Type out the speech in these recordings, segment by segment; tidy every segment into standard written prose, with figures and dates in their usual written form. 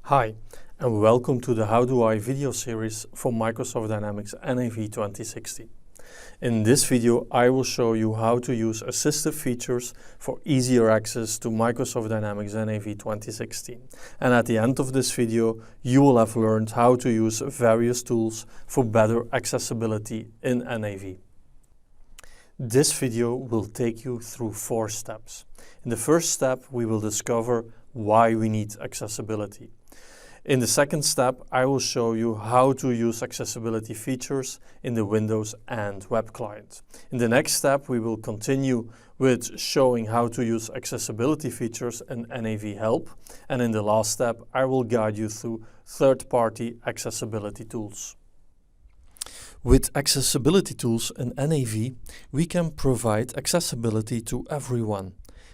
Hi, and welcome to the How Do I video series for Microsoft Dynamics NAV 2016. In this video, I will show you how to use assistive features for easier access to Microsoft Dynamics NAV 2016. And at the end of this video, you will have learned how to use various tools for better accessibility in NAV. This video will take you through 4 steps. In the first step, we will discover why we need accessibility. In the second step, I will show you how to use accessibility features in the Windows and web client. In the next step, we will continue with showing how to use accessibility features in NAV Help. And in the last step, I will guide you through third-party accessibility tools. With accessibility tools in NAV, we can provide accessibility to everyone,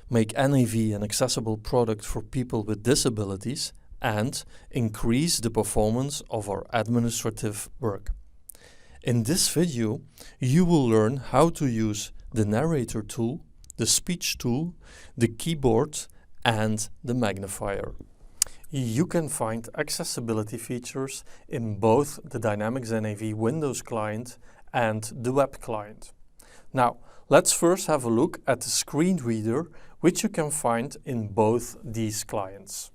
make NAV an accessible product for people with disabilities, and increase the performance of our administrative work. In this video, you will learn how to use the narrator tool, the speech tool, the keyboard, and the magnifier. You can find accessibility features in both the Dynamics NAV Windows client and the web client. Now, let's first have a look at the screen reader, which you can find in both these clients.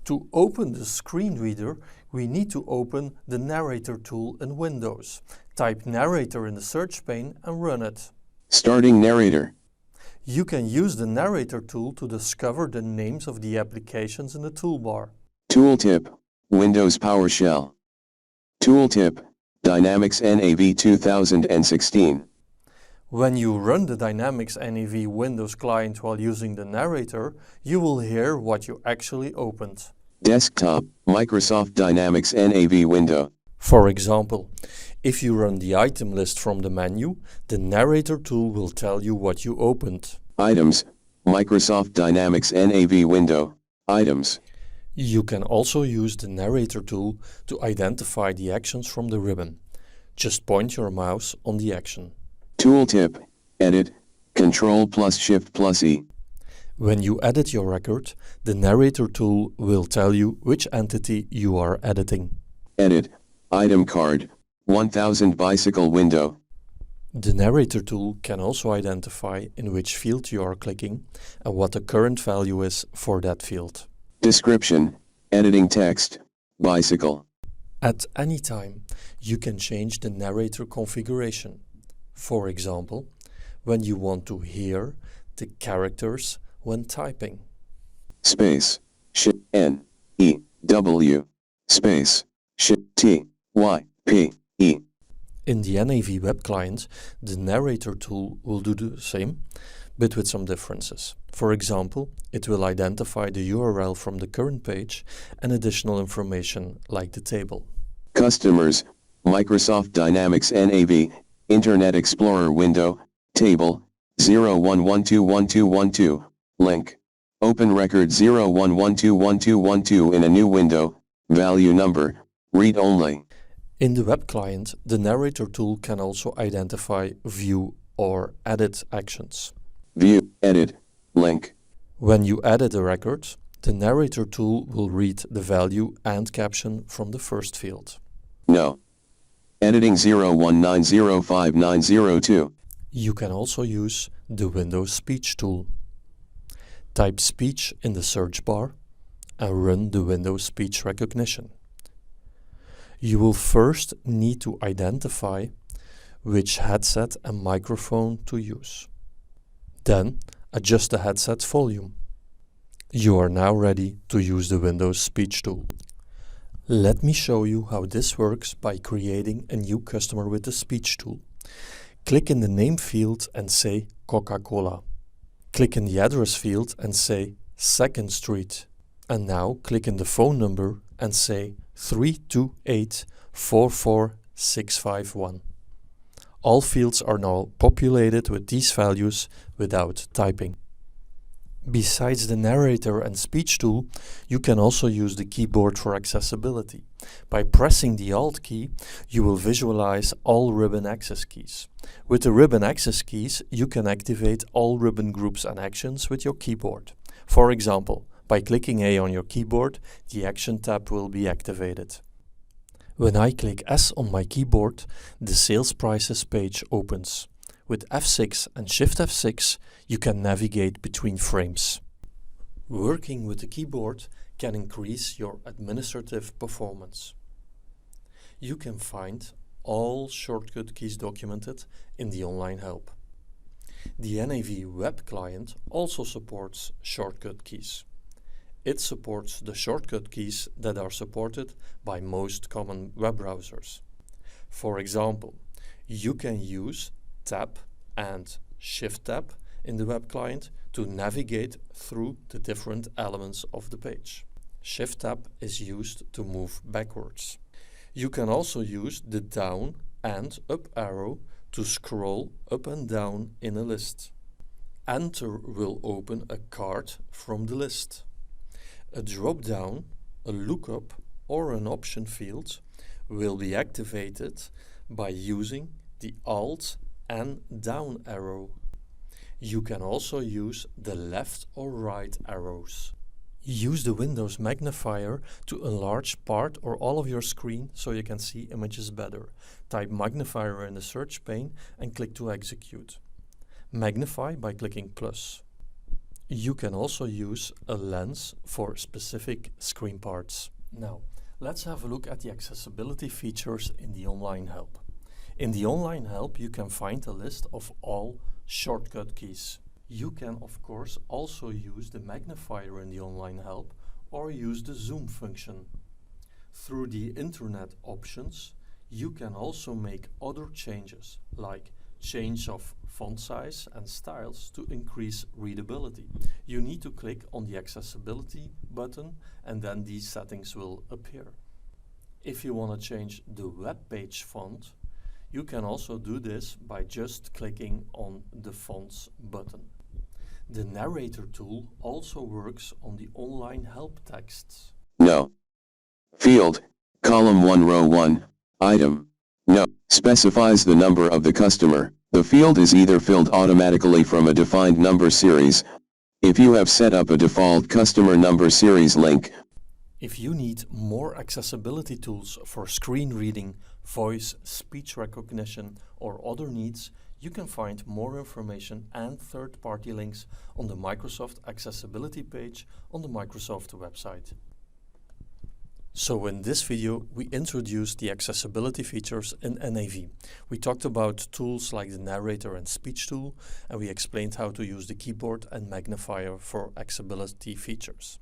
To open the screen reader, we need to open the narrator tool in Windows. Type narrator in the search pane and run it. Starting narrator. You can use the narrator tool to discover the names of the applications in the toolbar. Tooltip, Windows PowerShell. Tooltip, Dynamics NAV 2016. When you run the Dynamics NAV Windows client while using the narrator, you will hear what you actually opened. Desktop, Microsoft Dynamics NAV window. For example, if you run the item list from the menu, the narrator tool will tell you what you opened. Items, Microsoft Dynamics NAV window. Items. You can also use the narrator tool to identify the actions from the ribbon. Just point your mouse on the action. Tooltip, edit, Control plus Shift plus E. When you edit your record, the narrator tool will tell you which entity you are editing. Edit, item card, 1000 bicycle window. The narrator tool can also identify in which field you are clicking and what the current value is for that field. Description, editing text, bicycle. At any time, you can change the narrator configuration. For example, when you want to hear the characters when typing. Space, Shift N, E, W, space, Shift T, Y, P, E. In the NAV web client, the narrator tool will do the same, but with some differences. For example, it will identify the URL from the current page and additional information like the table. Customers, Microsoft Dynamics NAV, Internet Explorer window, table, 01121212, link. Open record 01121212 in a new window, value number, read only. In the web client, the narrator tool can also identify view or edit actions. View, edit, link. When you edit a record, the narrator tool will read the value and caption from the first field. No. Editing 01905902. You can also use the Windows speech tool. Type speech in the search bar and run the Windows speech recognition. You will first need to identify which headset and microphone to use. Then adjust the headset volume. You are now ready to use the Windows speech tool. Let me show you how this works by creating a new customer with the speech tool. Click in the name field and say Coca-Cola. Click in the address field and say 2nd Street. And now click in the phone number and say 328-44651. All fields are now populated with these values without typing. Besides the narrator and speech tool, you can also use the keyboard for accessibility. By pressing the Alt key, you will visualize all ribbon access keys. With the ribbon access keys, you can activate all ribbon groups and actions with your keyboard. For example, By clicking A on your keyboard, the Action tab will be activated. When I click S on my keyboard, the Sales Prices page opens. With F6 and Shift F6, you can navigate between frames. Working with the keyboard can increase your administrative performance. You can find all shortcut keys documented in the online help. The NAV web client also supports shortcut keys. It supports the shortcut keys that are supported by most common web browsers. For example, you can use Tab and Shift Tab in the web client to navigate through the different elements of the page. Shift Tab is used to move backwards. You can also use the down and up arrow to scroll up and down in a list. Enter will open a card from the list. A drop-down, a lookup or an option field will be activated by using the Alt and down arrow. You can also use the left or right arrows. Use the Windows magnifier to enlarge part or all of your screen so you can see images better. Type magnifier in the search pane and click to execute. Magnify by clicking plus. You can also use a lens for specific screen parts. Now, let's have a look at the accessibility features in the online help. In the online help, you can find a list of all shortcut keys. You can, of course, also use the magnifier in the online help or use the zoom function. Through the internet options, you can also make other changes, like change of font size and styles to increase readability. You need to click on the accessibility button and then these settings will appear. If you want to change the web page font, you can also do this by just clicking on the fonts button. The narrator tool also works on the online help texts. No. Field, column 1 row 1, item. No. Specifies the number of the customer. The field is either filled automatically from a defined number series, if you have set up a default customer number series link. If you need more accessibility tools for screen reading, voice, speech recognition, or other needs, you can find more information and third-party links on the Microsoft Accessibility page on the Microsoft website. So in this video, we introduced the accessibility features in NAV. We talked about tools like the narrator and speech tool, and we explained how to use the keyboard and magnifier for accessibility features.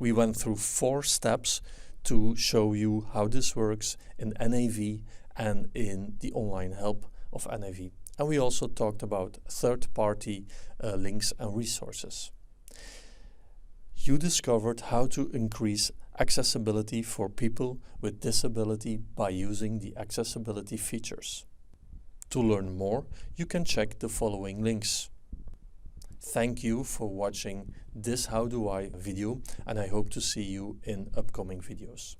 We went through 4 steps to show you how this works in NAV and in the online help of NAV. And we also talked about third-party links and resources. You discovered how to increase accessibility for people with disability by using the accessibility features. To learn more, you can check the following links. Thank you for watching this How Do I video, and I hope to see you in upcoming videos.